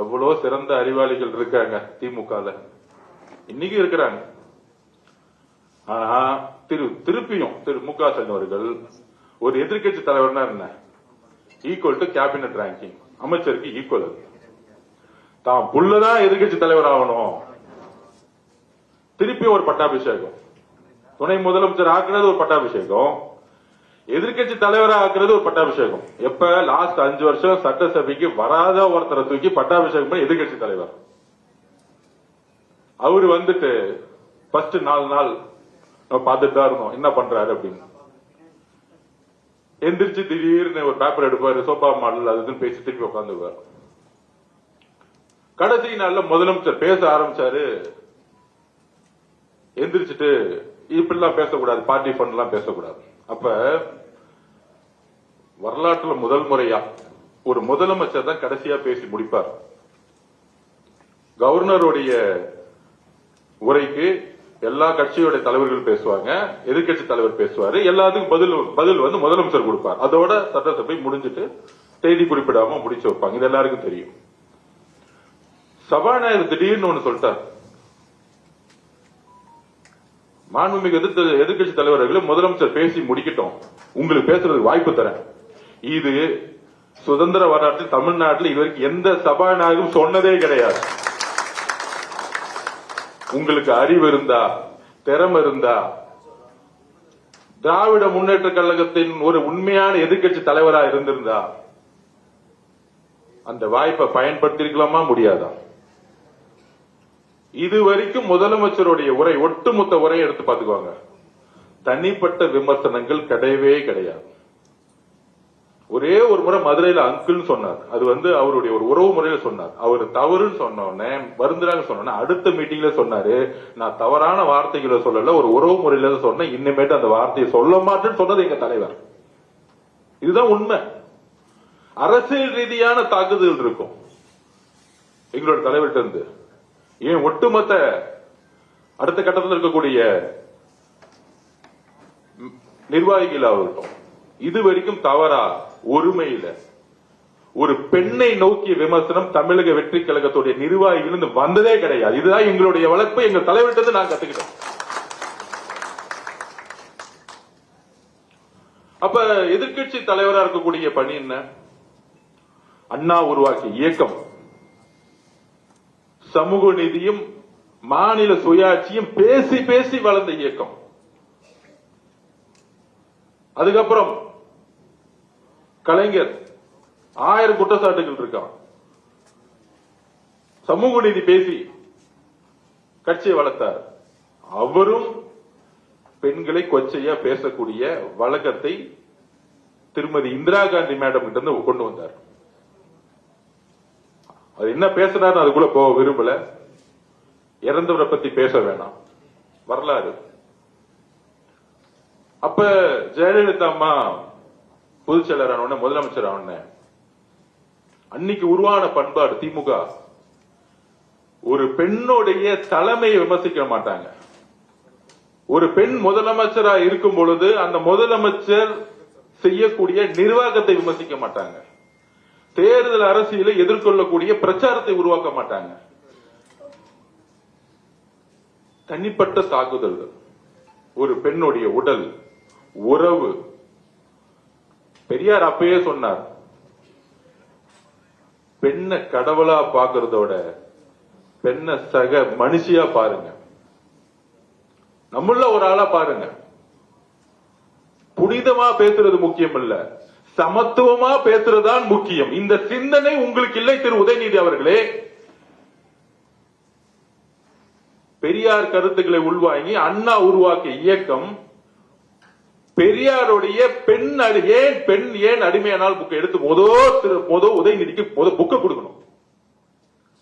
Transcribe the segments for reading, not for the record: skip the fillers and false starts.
எவ்வளவு சிறந்த அறிவாளிகள் இருக்காங்க திமுகல, இன்னைக்கு இருக்கிறாங்க. ஆனா திருப்பியும் திரு மு க ஸ்டாலின் அவர்கள் ஒரு எதிர்கட்சி தலைவர்னா என்ன, ஈக்குவல் டு கேபினட் ரேங்கிங், அமைச்சருக்கு ஈக்குவல். தான் புள்ளதான் எதிர்கட்சி தலைவர் ஆகணும், திருப்பியும் ஒரு பட்டாபிஷேகம். துணை முதலமைச்சர் ஆக்குறது ஒரு பட்டாபிஷேகம், எதிர்கட்சி தலைவரா ஆக்குறது ஒரு பட்டாபிஷேகம். எப்ப லாஸ்ட் 5 வருஷம் சட்டசபைக்கு வராத ஒருத்தரை தூக்கி பட்டாபிஷேகம் பண்ணி எதிர்கட்சி தலைவர். அவரு வந்துட்டு ஃபர்ஸ்ட் 4 நாள் பார்த்துட்டு தான் இருந்தோம் என்ன பண்றாரு அப்படின்னு. எந்திரிச்சு திடீர்னு ஒரு பேப்பர் எடுப்பாரு, சோபா மாடல் அதுன்னு பேசி திருப்பி உட்காந்துருவார். கடைசி நாள்ல முதலமைச்சர் பேச ஆரம்பிச்சாரு, எந்திரிச்சிட்டு இப்படிலாம் பேசக்கூடாது, பார்ட்டி ஃபண்ட் எல்லாம் பேசக்கூடாது. அப்ப வரலாற்றுல முதல் முறையா ஒரு முதலமைச்சர் தான் கடைசியா பேசி முடிப்பார். கவர்னருடைய உரைக்கு எல்லா கட்சியோட தலைவர்கள் பேசுவாங்க, எதிர்கட்சி தலைவர் பேசுவாரு, எல்லாத்துக்கும் பதில் வந்து முதலமைச்சர் கொடுப்பார். அதோட சட்டசபை முடிஞ்சிட்டு தேதி குறிப்பிடாம முடிச்சு வைப்பாங்க. இது எல்லாருக்கும் தெரியும். சபாநாயகர் திடீர்னு ஒண்ணு சொல்லிட்டார், மாண்புமிகு எதிர்கட்சி தலைவர்கள் முதலமைச்சர் பேசி முடிக்கட்டும், உங்களுக்கு பேசுறதுக்கு வாய்ப்பு தரேன். இது சுதந்திர வரலாற்றில் தமிழ்நாட்டில் இதுவரைக்கும் எந்த சபாநாயகரும் சொன்னதே கிடையாது. உங்களுக்கு அறிவு இருந்தா, திறமை இருந்தா, திராவிட முன்னேற்ற கழகத்தின் ஒரு உண்மையான எதிர்கட்சி தலைவரா இருந்திருந்தா அந்த வாய்ப்பை பயன்படுத்திருக்கலாமா, முடியாதா? இதுவரைக்கும் முதலமைச்சருடைய உரை, ஒட்டுமொத்த உரையை எடுத்து பாத்துக்குவாங்க, தனிப்பட்ட விமர்சனங்கள் கிடையவே கிடையாது. ஒரே ஒரு முறை மதுரையில அங்கிள் சொன்னார், அது வந்து அவருடைய ஒரு உறவு முறையில சொன்னார். அவர் தவறுன்னு சொன்னோன்னே, வருந்துறாங்க சொன்ன அடுத்த மீட்டிங்ல சொன்னாரு, நான் தவறான வார்த்தைகளை சொல்லல, ஒரு உறவு முறையில சொன்னேன், இனிமேட்டு அந்த வார்த்தையை சொல்ல மாட்டேன்னு சொன்னது எங்க தலைவர். இதுதான் உண்மை. அரசியல் ரீதியான தாக்குதல் இருக்கும் எங்களோட தலைவர்கிட்ட இருந்து. ஏன் ஒட்டுமொத்த அடுத்த கட்டத்தில் இருக்கக்கூடிய நிர்வாகிகள் ஆகட்டும், இதுவரைக்கும் தவறா ஒருமையில ஒரு பெண்ணை நோக்கிய விமர்சனம் தமிழக வெற்றி கழகத்துடைய நிர்வாகிகள் வந்ததே கிடையாது. இதுதான் எங்களுடைய வளர்ப்பு, எங்க தலைவர்கிட்ட நான் கத்துக்கிட்டேன். அப்ப எதிர்கட்சி தலைவரா இருக்கக்கூடிய பணி என்ன? அண்ணா உருவாக்கிய இயக்கம், சமூக நீதியும் மாநில சுயாட்சியும் பேசி பேசி வளர்ந்த இயக்கம். அதுக்கப்புறம் கலைஞர் 1000 குற்றச்சாட்டுகள் இருக்கான், சமூக நீதி பேசி கட்சியை வளர்த்தார். அவரும் பெண்களை கொச்சையா பேசக்கூடிய வழக்கத்தை திருமதி இந்திரா காந்தி மேடம் கிட்ட இருந்து கொண்டு வந்தார். அது என்ன பேசினார் அதுக்குள்ள போக விரும்பல, இறந்தவரை பத்தி பேச வேணாம், வரலாறு. அப்ப ஜெயலலிதா அம்மா பொதுச் செயலர் ஆன முதலமைச்சர் ஆன அன்னைக்கு உருவான பண்பாடு திமுக, ஒரு பெண்ணுடைய தலைமையை விமர்சிக்க மாட்டாங்க. ஒரு பெண் முதலமைச்சரா இருக்கும் பொழுது அந்த முதலமைச்சர் செய்யக்கூடிய நிர்வாகத்தை விமர்சிக்க மாட்டாங்க. தேர்தல் அரசியலை எதிர்கொள்ளக்கூடிய பிரச்சாரத்தை உருவாக்க மாட்டாங்க. தனிப்பட்ட தாக்குதல்கள், ஒரு பெண்ணுடைய உடல், உறவு. பெரியார் அப்பயே சொன்னார், பெண்ணை கடவுளா பாக்குறதோட பெண்ணை சக மனுஷியா பாருங்க, நம்மள ஒரு ஆளா பாருங்க. புனிதமா பேசுறது முக்கியம் இல்ல, சமத்துவமா பேசுறதுதான் முக்கியம். இந்த சிந்தனை உங்களுக்கு இல்லை திரு உதயநிதி அவர்களே. பெரியார் கருத்துக்களை உள்வாங்கி அண்ணா உருவாக்கிய இயக்கம் பெரியாருடைய பெண் ஏன் அடிமையானால் புக்கை எடுத்து மொத உதயநிதிக்கு புக்கை கொடுக்கணும்.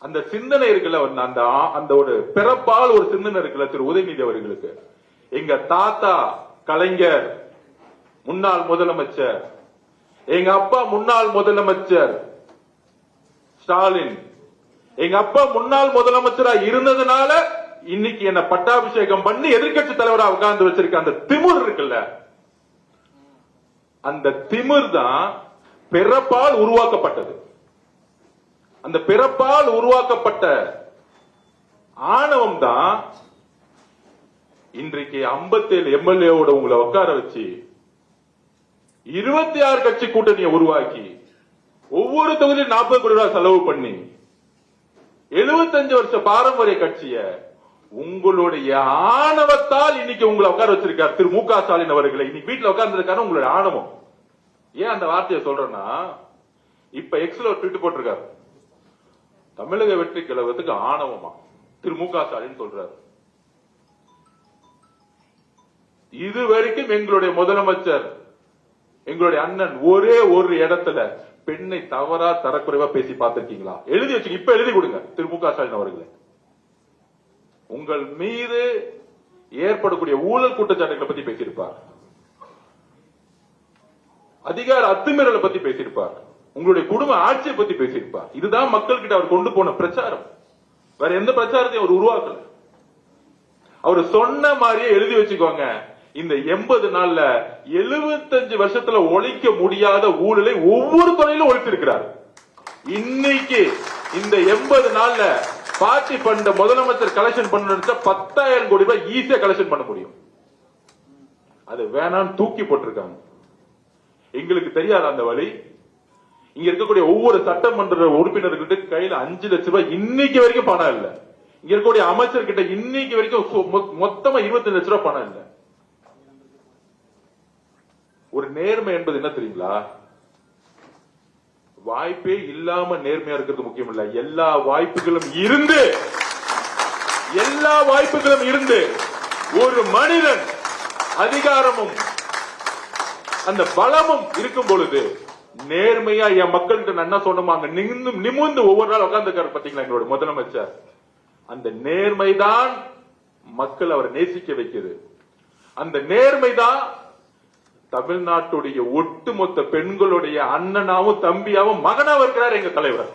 அந்த சிந்தனை இருக்குல்ல, அந்த ஒரு பிறப்பால் ஒரு சிந்தனை இருக்குல்ல திரு உதயநிதி அவர்களுக்கு. எங்க தாத்தா கலைஞர் முன்னாள் முதலமைச்சர், எங்க அப்பா முன்னாள் முதலமைச்சர் ஸ்டாலின், எங்க அப்பா முன்னாள் முதலமைச்சரா இருந்ததுனால இன்னைக்கு என்ன பட்டாபிஷேகம் பண்ணி எதிர்கட்சி தலைவரா உட்கார்ந்து வச்சிருக்க அந்த திமிர் இருக்குல்ல, அந்த திமிர் தான் பிறப்பால் உருவாக்கப்பட்டது. அந்த பிறப்பால் உருவாக்கப்பட்ட ஆணவம் தான் இன்றைக்கு 57 எம்எல்ஏவோட உங்களை உட்கார வச்சு 26 கட்சி கூட்டணியை உருவாக்கி ஒவ்வொரு தொகுதியில் 40 கோடி ரூபாய் செலவு பண்ணி 75 வருஷ பாரம்பரிய கட்சிய உங்களுடைய ஆணவத்தால் இன்னைக்கு உங்களை உட்கார வச்சிருக்கார் திரு மு க ஸ்டாலின் அவர்களை. இன்னைக்கு வீட்டுல உட்கார்ந்து உங்களுடைய ஆணவம். ஏன் அந்த வார்த்தையை சொல்றேன்னா, இப்ப எக்ஸ்ல ஒரு ட்வீட் போட்டிருக்காரு, தமிழக வெற்றி கழகத்துக்கு ஆணவமா திரு மு க ஸ்டாலின் சொல்றாரு. இதுவரைக்கும் எங்களுடைய முதலமைச்சர், எங்களுடைய அண்ணன் ஒரே ஒரு இடத்துல பெண்ணை தவறா தரக்குறைவா பேசி பார்த்திருக்கீங்களா? எழுதி வச்சு இப்ப எழுதி கொடுங்க திரு மு க ஸ்டாலின் அவர்களே. உங்கள் மீது ஏற்படக்கூடிய ஊழல் குற்றச்சாட்டுகளை பத்தி பேசியிருப்பார், அதிகார அத்துமீறலை பத்தி பேசியிருப்பார், உங்களுடைய குடும்ப ஆட்சியை பத்தி பேசியிருப்பார். இதுதான் மக்கள் கிட்ட அவர் கொண்டு போன பிரச்சாரம். வேற எந்த பிரச்சாரத்தையும் அவர் உருவாக்கல. அவர் சொன்ன மாதிரியே எழுதி வச்சுக்கோங்க. இந்த 80 நாள்ல 75 வருஷத்துல ஒழிக்க முடியாத ஊழலை ஒவ்வொரு துறையிலும் ஒழித்திருக்கிறார். இன்னைக்கு இந்த 80 நாள்ல பார்ட்டி ஃபண்ட் முதலமைச்சர் கலெக்ஷன் பண்ண 10,000 கோடி ரூபாய் ஈஸியா கலெக்ஷன் பண்ண முடியும். அது வேணான்னு தூக்கி போட்டிருக்காங்க. எங்களுக்கு தெரியாத அந்த வழி. இங்க இருக்கக்கூடிய ஒவ்வொரு சட்டமன்ற உறுப்பினர்கிட்ட கையில 5 லட்சம் ரூபாய் இன்னைக்கு வரைக்கும் பணம் இல்ல. இங்க இருக்கக்கூடிய அமைச்சர்கிட்ட இன்னைக்கு வரைக்கும் மொத்தமா 25 லட்சம் ரூபாய் பணம் இல்ல. ஒரு நேர்மை என்பது என்ன தெரியுங்களா? வாய்ப்பே இல்லாம நேர்மையா இருக்கிறது முக்கியம் இல்ல. எல்லா வாய்ப்புகளும் இருந்து ஒரு மனிதன் அதிகாரமும் அந்த பலமும் இருக்கும் பொழுது நேர்மையா என் மக்கள்கிட்ட என்ன சொன்னோமாங்க நிமிர்ந்து ஒவ்வொரு நாள் உட்கார்ந்துக்காரு பாத்தீங்களா எங்களோட முதலமைச்சர். அந்த நேர்மைதான் மக்கள் அவரை நேசிக்க வைக்கிறது. அந்த நேர்மைதான் தமிழ்நாட்டுடைய ஒட்டுமொத்த பெண்களுடைய அண்ணனாவும் தம்பியாவும் மகனாவும் இருக்கிறார் எங்க தலைவர்.